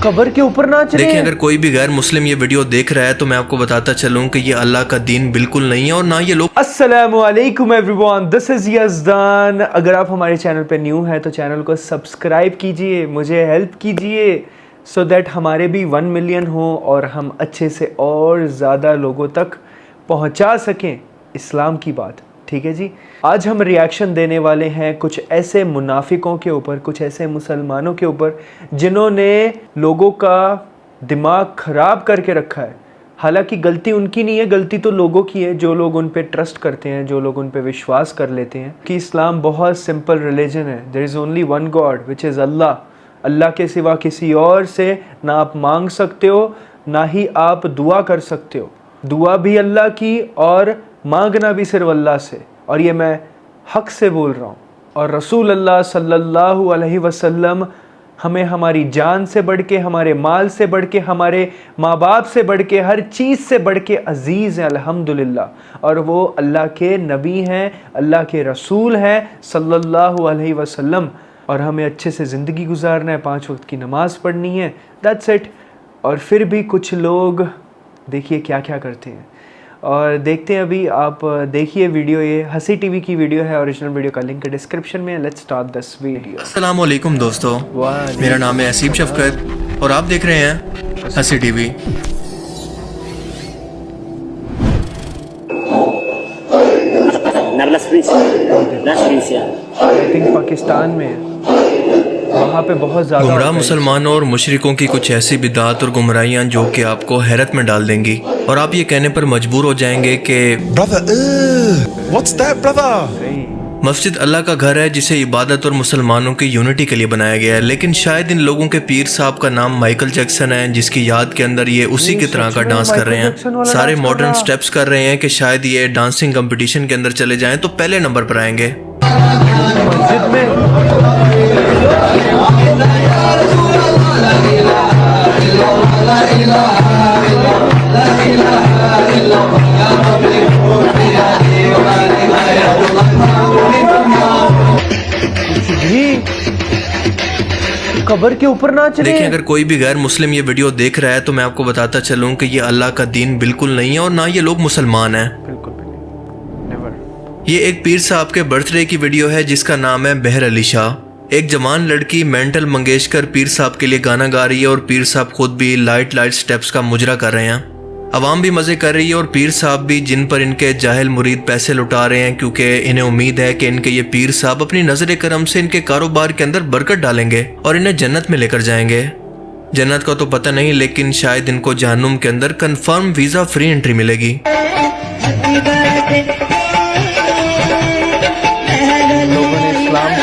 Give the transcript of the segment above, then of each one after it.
कब्र के ऊपर नाच रहे हैं। देखिए, अगर कोई भी गैर मुस्लिम ये वीडियो देख रहा है तो मैं आपको बताता चलूं कि ये अल्लाह का दीन बिल्कुल नहीं है और ना ये लोग। अस्सलामुअलैकुम एवरीवन, दिस इज यज़दान। अगर आप हमारे चैनल पे न्यू हैं तो चैनल को सब्सक्राइब कीजिए, मुझे हेल्प कीजिए सो दैट हमारे भी 1 मिलियन हो और हम अच्छे से और ज़्यादा लोगों तक पहुंचा सकें इस्लाम की बात। ठीक है जी। आज हम रिएक्शन देने वाले हैं कुछ ऐसे मुनाफिकों के ऊपर, कुछ ऐसे मुसलमानों के ऊपर जिन्होंने लोगों का दिमाग ख़राब करके रखा है। हालांकि गलती उनकी नहीं है, गलती तो लोगों की है, जो लोग उन पे ट्रस्ट करते हैं, जो लोग उन पे विश्वास कर लेते हैं कि इस्लाम बहुत सिंपल रिलीजन है। There is only one god which is Allah. अल्लाह के सिवा किसी और से ना आप मांग सकते हो, ना ही आप दुआ कर सकते हो। दुआ भी अल्लाह की और मांगना भी सिर्फ अल्लाह से, और ये मैं हक से बोल रहा हूँ। और रसूल अल्लाह सल्लल्लाहु अलैहि वसल्लम हमें हमारी जान से बढ़ के, हमारे माल से बढ़ के, हमारे माँ बाप से बढ़ के, हर चीज़ से बढ़ के अज़ीज़ हैं अल्हम्दुलिल्लाह। और वो अल्लाह के नबी हैं, अल्लाह के रसूल हैं सल्लल्लाहु अलैहि वसल्लम। और हमें अच्छे से ज़िंदगी गुजारना है, 5 वक्त की नमाज़ पढ़नी है, दैट्स इट। और फिर भी कुछ लोग देखिए क्या क्या करते हैं, और देखते हैं अभी। आप देखिए वीडियो, ये हंसी टीवी की वीडियो है, ओरिजिनल वीडियो का लिंक डिस्क्रिप्शन में है। Let's start this video. अस्सलाम वालेकुम दोस्तों, मेरा नाम है असीब शफकत और आप देख रहे हैं हंसी टीवी। आई थिंक पाकिस्तान में है, वहाँ पे बहुत ज़्यादा गुमराह मुसलमानों और मुशरिकों की कुछ ऐसी बिदात और गुमराहियाँ जो कि आपको हैरत में डाल देंगी और आप ये कहने पर मजबूर हो जाएंगे कि मस्जिद अल्लाह का घर है जिसे इबादत और मुसलमानों की यूनिटी के लिए बनाया गया है। लेकिन शायद इन लोगों के पीर साहब का नाम माइकल जैक्सन है, जिसकी याद के अंदर ये उसी की तरह का डांस कर रहे हैं, सारे मॉडर्न स्टेप्स कर रहे हैं कि शायद ये डांसिंग कंपटीशन के अंदर चले जाएं तो पहले नंबर पर आएंगे। मस्जिद में कब्र के ऊपर नाच रहे हैं। देखिए, अगर कोई भी गैर मुस्लिम ये वीडियो देख रहा है तो मैं आपको बताता चलूं कि ये अल्लाह का दीन बिल्कुल नहीं है और ना ये लोग मुसलमान हैं। बिल्कुल भी नहीं, नेवर। ये एक पीर साहब के बर्थडे की वीडियो है जिसका नाम है बहर अली शाह। एक जवान लड़की मेंटल मंगेशकर पीर साहब के लिए गाना गा रही है और पीर साहब खुद भी लाइट स्टेप्स का मुजरा कर रहे हैं। अवाम भी मजे कर रही है और पीर साहब भी, जिन पर इनके जाहिल मुरीद पैसे लुटा रहे हैं क्योंकि इन्हें उम्मीद है कि इनके ये पीर साहब अपनी नजर करम से इनके कारोबार के अंदर बरकत डालेंगे और इन्हें जन्नत में लेकर जाएंगे। जन्नत का तो पता नहीं, लेकिन शायद इनको जहन्नुम के अंदर कंफर्म वीजा फ्री एंट्री मिलेगी।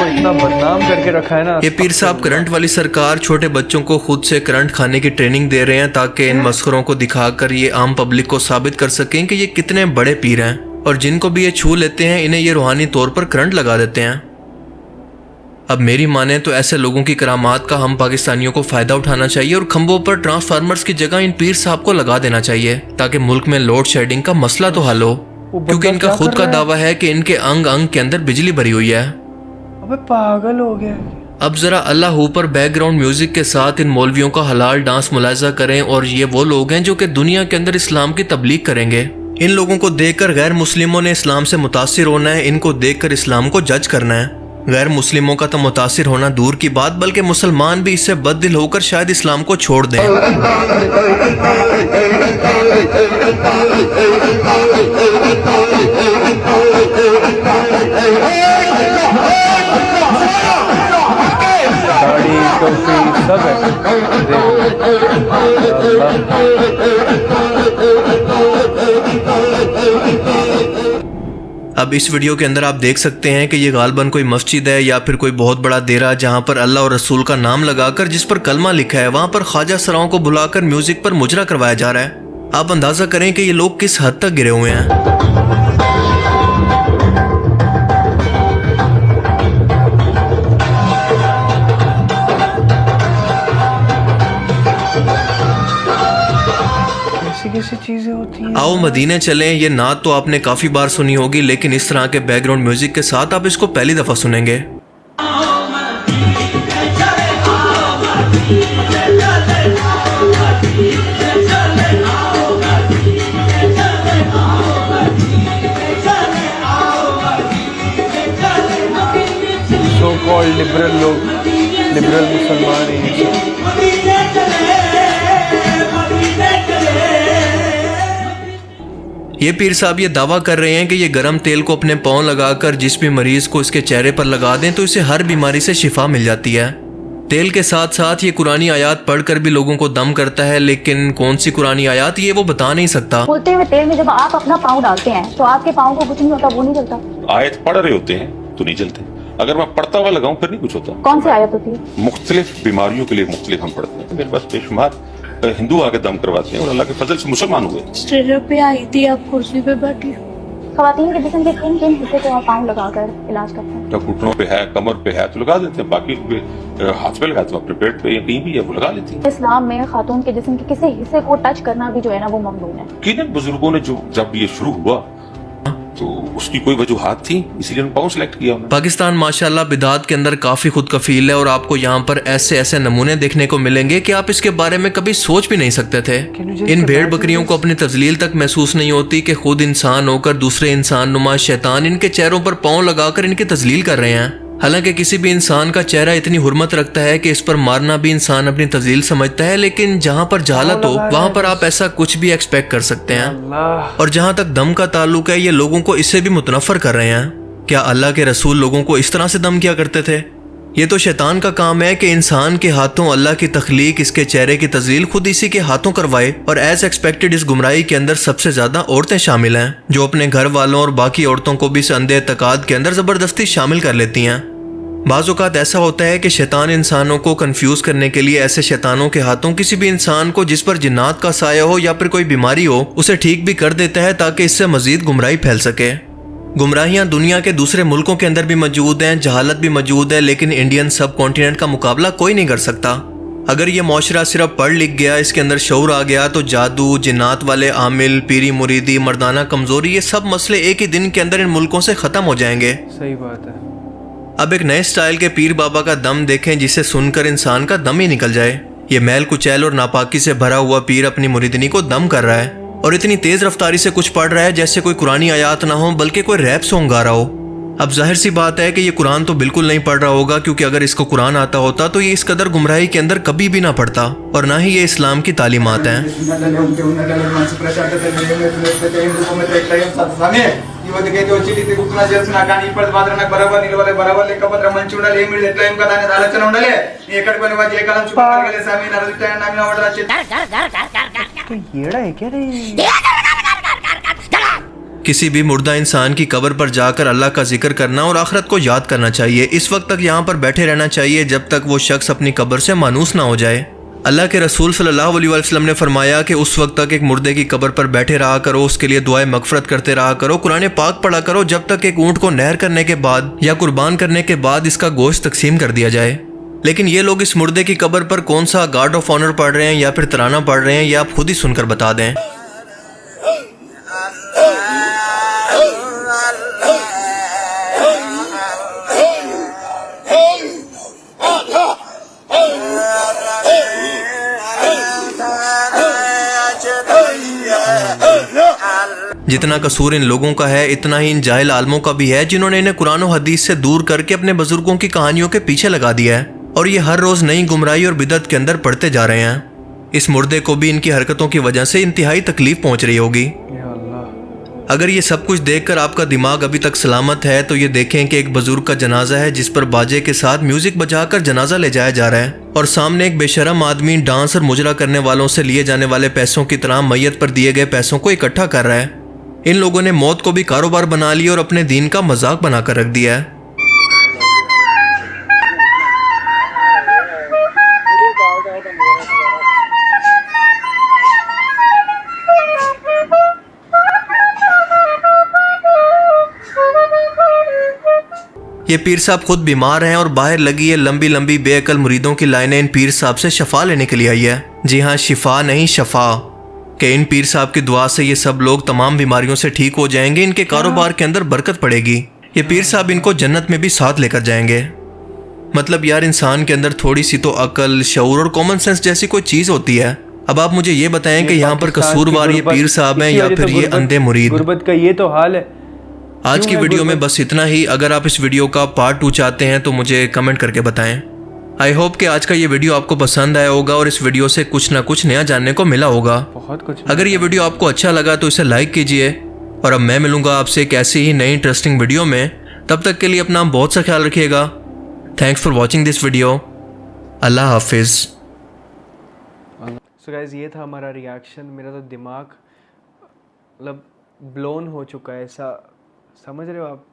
इतना बदनाम करके रखा है ना। ये पीर साहब करंट वाली सरकार छोटे बच्चों को खुद से करंट खाने की ट्रेनिंग दे रहे हैं ताकि इन मस्खरों को दिखाकर ये आम पब्लिक को साबित कर सकें कि ये कितने बड़े पीर हैं, और जिनको भी ये छू लेते हैं इन्हें ये रूहानी तौर पर करंट लगा देते हैं। अब मेरी माने तो ऐसे लोगों की करामात का हम पाकिस्तानियों को फायदा उठाना चाहिए और खंभों पर ट्रांसफार्मर्स की जगह इन पीर साहब को लगा देना चाहिए ताकि मुल्क में लोड शेडिंग का मसला तो हल हो, क्योंकि इनका खुद का दावा है कि इनके अंग अंग के अंदर बिजली भरी हुई है। अबे पागल हो गया। अब जरा अल्लाह ऊपर बैकग्राउंड म्यूजिक के साथ इन मौलवियों का हलाल डांस मुलाहिजा करें, और ये वो लोग हैं जो कि दुनिया के अंदर इस्लाम की तबलीग करेंगे। इन लोगों को देखकर गैर मुस्लिमों ने इस्लाम से मुतासिर होना है, इनको देखकर इस्लाम को जज करना है। गैर मुस्लिमों का तो मुतासिर होना दूर की बात, बल्कि मुसलमान भी इससे बददिल होकर शायद इस्लाम को छोड़ दें। सब अब इस वीडियो के अंदर आप देख सकते हैं कि ये गालबन कोई मस्जिद है या फिर कोई बहुत बड़ा डेरा जहां पर अल्लाह और रसूल का नाम लगाकर जिस पर कलमा लिखा है वहां पर ख्वाजा सराओं को बुलाकर म्यूजिक पर मुजरा करवाया जा रहा है। आप अंदाजा करें कि ये लोग किस हद तक गिरे हुए हैं। कैसी चीजें होती हैं। आओ मदीने चलें, ये नात तो आपने काफी बार सुनी होगी, लेकिन इस तरह के बैकग्राउंड म्यूजिक के साथ आप इसको पहली दफा सुनेंगे। सो कॉल्ड लिबरल लोग, लिबरल मुसलमान हैं ये सब। ये पीर साहब ये दावा कर रहे हैं कि ये गरम तेल को अपने पाँव लगाकर जिस भी मरीज को इसके चेहरे पर लगा दें तो इसे हर बीमारी से शिफा मिल जाती है। तेल के साथ साथ ये कुरानी आयात पढ़कर भी लोगों को दम करता है, लेकिन कौन सी कुरानी आयात ये वो बता नहीं सकता। बोलते हुए तेल में जब आप अपना पाँव डालते हैं तो आपके पाँव को कुछ नहीं होता, वो नहीं जलता। आयत पढ़ रहे होते हैं तो नहीं जलते, अगर मैं पढ़ता हुआ लगाऊं फिर नहीं कुछ होता। कौन सी आयत होती है? मुख्तलिफ बीमारियों के लिए मुख्तलिफ हम पढ़ते हैं। मेरे पास बेशुमार हिंदू आके दम करवाते हैं और अल्लाह के फजल से मुसलमान हुए। स्टेजर पे आई थी, आप कुर्सी पे बैठी। खवातीन के जिस्म के किन किन हिस्से को आप पाँव लगाकर इलाज करते हैं? जब घुटनों पे है, कमर पे है तो लगा देते हैं, बाकी हाथ पे लगाते हैं, अपने पेट पे या कहीं भी है वो लगा लेती है। इस्लाम में खातून के जिस्म के किसी हिस्से को टच करना भी जो है ना वो ममनू है। किन बुजुर्गों ने जो जब ये शुरू हुआ तो उसकी कोई वजूहात थी, इसीलिए उन्होंने पाँव सेलेक्ट किया। पाकिस्तान माशाल्लाह बिदात के अंदर काफी खुद कफील है और आपको यहाँ पर ऐसे ऐसे नमूने देखने को मिलेंगे कि आप इसके बारे में कभी सोच भी नहीं सकते थे। इन भेड़ बकरियों को अपनी तजलील तक महसूस नहीं होती कि खुद इंसान होकर दूसरे इंसान नुमा शैतान इनके चेहरों पर पाँव लगाकर इनकी तजलील कर रहे हैं। हालांकि किसी भी इंसान का चेहरा इतनी हुर्मत रखता है कि इस पर मारना भी इंसान अपनी तजलील समझता है, लेकिन जहाँ पर जहालत हो वहाँ पर आप ऐसा कुछ भी एक्सपेक्ट कर सकते हैं। और जहाँ तक दम का ताल्लुक है, ये लोगों को इससे भी मुतनफर कर रहे हैं। क्या अल्लाह के रसूल लोगों को इस तरह से दम किया करते थे? ये तो शैतान का काम है कि इंसान के हाथों अल्लाह की तख्लीक, इसके चेहरे की तजलील खुद इसी के हाथों करवाए। और एज एक्सपेक्टेड इस गुमराही के अंदर सबसे ज्यादा औरतें शामिल हैं, जो अपने घर वालों और बाकी औरतों को भी इस अंधे एतकाद के अंदर जबरदस्ती शामिल कर लेती हैं। बाज़ औक़ात ऐसा होता है कि शैतान इंसानों को कंफ्यूज करने के लिए ऐसे शैतानों के हाथों किसी भी इंसान को जिस पर जिन्नात का साया हो या फिर कोई बीमारी हो उसे ठीक भी कर देता है, ताकि इससे मजीद गुमराही फैल सके। गुमराहियां दुनिया के दूसरे मुल्कों के अंदर भी मौजूद हैं, जहालत भी मौजूद है, लेकिन इंडियन सब कॉन्टिनेंट का मुकाबला कोई नहीं कर सकता। अगर ये माशरा सिर्फ पढ़ लिख गया, इसके अंदर शऊर आ गया, तो जादू, जिन्नात वाले आमिल, पीरी मुरीदी, मर्दाना कमजोरी, ये सब मसले एक ही दिन के अंदर इन मुल्कों से खत्म हो जाएंगे। सही बात है। अब एक नए स्टाइल के पीर बाबा का दम देखें जिसे सुनकर इंसान का दम ही निकल जाए। ये मैल कुचैल और नापाकी से भरा हुआ पीर अपनी मुरीदनी को दम कर रहा है और इतनी तेज रफ्तारी से कुछ पढ़ रहा है जैसे कोई कुरानी आयात ना हो बल्कि कोई रैप सॉन्ग गा रहा हो। अब जाहिर सी बात है कि ये कुरान तो बिल्कुल नहीं पढ़ रहा होगा, क्योंकि अगर इसको कुरान आता होता तो ये इस कदर गुमराही के अंदर कभी भी ना पढ़ता, और ना ही ये इस्लाम की तालीमात हैं। येड़ा है क्या रे? किसी भी मुर्दा इंसान की कब्र पर जाकर अल्लाह का जिक्र करना और आखिरत को याद करना चाहिए। इस वक्त तक यहाँ पर बैठे रहना चाहिए जब तक वो शख्स अपनी कब्र से मानूस ना हो जाए। अल्लाह के रसूल सल्लल्लाहु अलैहि वसल्लम ने फरमाया कि उस वक्त तक एक मुर्दे की कब्र पर बैठे रहा करो, उसके लिए दुआए मगफरत करते रहा करो, कुरान पाक पढ़ा करो, जब तक एक ऊँट को नहर करने के बाद या कुर्बान करने के बाद इसका गोश्त तकसीम कर दिया जाए। लेकिन ये लोग इस मुर्दे की कब्र पर कौन सा गार्ड ऑफ ऑनर पढ़ रहे हैं या फिर तराना पढ़ रहे हैं, या आप खुद ही सुनकर बता दें। जितना कसूर इन लोगों का है इतना ही इन जाहिल आलमों का भी है, जिन्होंने इन्हें कुरान और हदीस से दूर करके अपने बुजुर्गों की कहानियों के पीछे लगा दिया है, और ये हर रोज नई गुमराही और बिदअत के अंदर पड़ते जा रहे हैं। इस मुर्दे को भी इनकी हरकतों की वजह से इंतहाई तकलीफ पहुंच रही होगी। अगर ये सब कुछ देखकर आपका दिमाग अभी तक सलामत है तो ये देखें कि एक बुजुर्ग का जनाजा है जिस पर बाजे के साथ म्यूजिक बजाकर जनाजा ले जाया जा रहा है, और सामने एक बेशरम आदमी डांस और मुजरा करने वालों से लिए जाने वाले पैसों की तरह मैयत पर दिए गए पैसों को इकट्ठा कर रहा है। इन लोगों ने मौत को भी कारोबार बना लिया और अपने दीन का मजाक बनाकर रख दिया है। ये पीर साहब खुद बीमार हैं और बाहर लगी है लंबी लंबी बेअकल मुरीदों की लाइनें इन पीर साहब से शफा लेने के लिए आई है। जी हाँ, शिफा नहीं शफा, कि इन पीर साहब की दुआ से ये सब लोग तमाम बीमारियों से ठीक हो जाएंगे, इनके कारोबार के अंदर बरकत पड़ेगी। ये पीर साहब इनको जन्नत में भी साथ लेकर जाएंगे। मतलब यार इंसान के अंदर थोड़ी सी तो अकल, शऊर और कॉमन सेंस जैसी कोई चीज़ होती है। अब आप मुझे ये बताएं कि यहाँ पर पाकिस्तान की कसूरवार ये गुर्बत, पीर साहब हैं इसी या वजह फिर तो ये गुर्बत- अंधे मुरीद। गुर्बत का ये तो हाल है। आज क्यों की है वीडियो में गुर्बत? बस इतना ही। अगर आप इस वीडियो का पार्ट 2 चाहते हैं तो मुझे कमेंट करके बताएं। आई होप कि आज का ये वीडियो आपको पसंद आया होगा और इस वीडियो से कुछ ना कुछ नया जानने को मिला होगा। बहुत कुछ। अगर ये वीडियो आपको अच्छा लगा तो इसे लाइक कीजिए और अब मैं मिलूंगा आपसे एक ऐसी ही नई इंटरेस्टिंग वीडियो में। तब तक के लिए अपना बहुत सा ख्याल रखिएगा। Thanks for watching this video. अल्लाह हाफिज़। सो गाइस, ये था हमारा रिएक्शन। मेरा तो दिमाग मतलब ब्लोन हो चुका है। ऐसा समझ रहे हो आप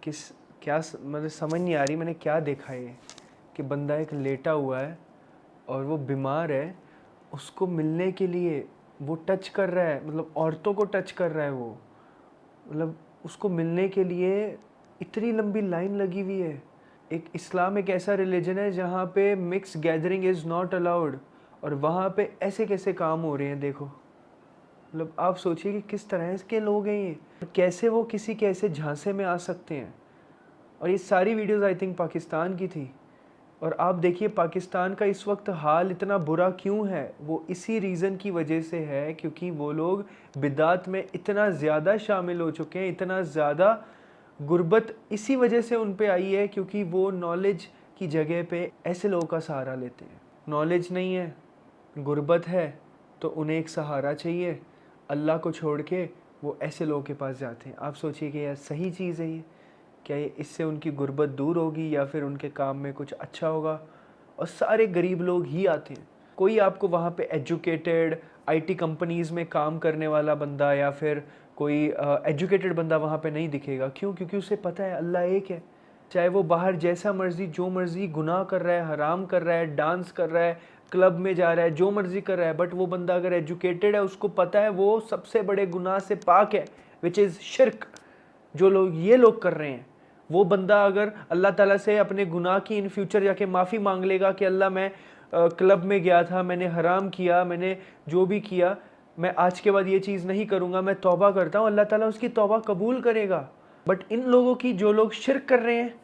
मतलब समझ नहीं आ रही मैंने क्या देखा है कि बंदा एक लेटा हुआ है और वो बीमार है, उसको मिलने के लिए वो टच कर रहा है, मतलब औरतों को टच कर रहा है वो, मतलब उसको मिलने के लिए इतनी लंबी लाइन लगी हुई है। एक इस्लाम एक ऐसा रिलीजन है जहाँ पे mix gathering is not allowed, और वहाँ पे ऐसे कैसे काम हो रहे हैं देखो। मतलब आप सोचिए कि किस तरह के लोग हैं ये, कैसे वो किसी के ऐसे झांसे में आ सकते हैं। और ये सारी वीडियोस आई थिंक पाकिस्तान की थी। और आप देखिए पाकिस्तान का इस वक्त हाल इतना बुरा क्यों है, वो इसी रीज़न की वजह से है क्योंकि वो लोग बिदात में इतना ज़्यादा शामिल हो चुके हैं, इतना ज़्यादा गुर्बत इसी वजह से उन पे आई है क्योंकि वो नॉलेज की जगह पे ऐसे लोगों का सहारा लेते हैं। नॉलेज नहीं है, गुर्बत है, तो उन्हें एक सहारा चाहिए। अल्लाह को छोड़ के वो ऐसे लोगों के पास जाते हैं। आप सोचिए कि यार सही चीज़ है ये, क्या ये इससे उनकी गुर्बत दूर होगी या फिर उनके काम में कुछ अच्छा होगा? और सारे गरीब लोग ही आते हैं। कोई आपको वहाँ पे एजुकेटेड आईटी कंपनीज़ में काम करने वाला बंदा या फिर कोई एजुकेटेड बंदा वहाँ पे नहीं दिखेगा। क्यों? क्योंकि उसे पता है अल्लाह एक है। चाहे वो बाहर जैसा मर्जी जो मर्जी गुनाह कर रहा है, हराम कर रहा है, डांस कर रहा है, क्लब में जा रहा है, जो मर्जी कर रहा है, बट वो बंदा अगर एजुकेटेड है उसको पता है वो सबसे बड़े गुनाह से पाक है, विच इज़ शिर्क। जो लोग ये लोग कर रहे हैं, वो बंदा अगर अल्लाह ताला से अपने गुनाह की इन फ्यूचर जाके माफ़ी मांग लेगा कि अल्लाह मैं क्लब में गया था, मैंने हराम किया, मैंने जो भी किया, मैं आज के बाद ये चीज़ नहीं करूँगा, मैं तौबा करता हूँ, अल्लाह ताला उसकी तौबा कबूल करेगा। बट इन लोगों की, जो लोग शिर्क कर रहे हैं,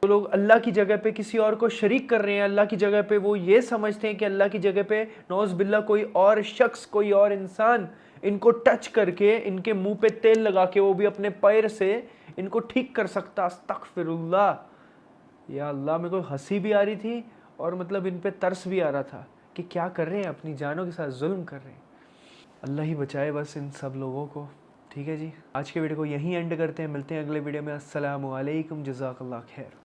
जो लोग अल्लाह की जगह पे किसी और को शरीक कर रहे हैं, अल्लाह की जगह पे वो ये समझते हैं कि अल्लाह की जगह पे नौज़ बिल्ला कोई और शख्स, कोई और इंसान इनको टच करके, इनके मुंह पे तेल लगा के, वो भी अपने पैर से इनको ठीक कर सकता। अस्तगफिरुल्लाह। या अल्लाह, मेरे को हंसी भी आ रही थी और मतलब इन पे तरस भी आ रहा था कि क्या कर रहे हैं, अपनी जानों के साथ जुल्म कर रहे हैं। अल्लाह ही बचाए बस इन सब लोगों को। ठीक है जी, आज के वीडियो को यहीं एंड करते हैं। मिलते हैं अगले वीडियो में। अस्सलामु अलैकुम, जज़ाकल्लाह खैर।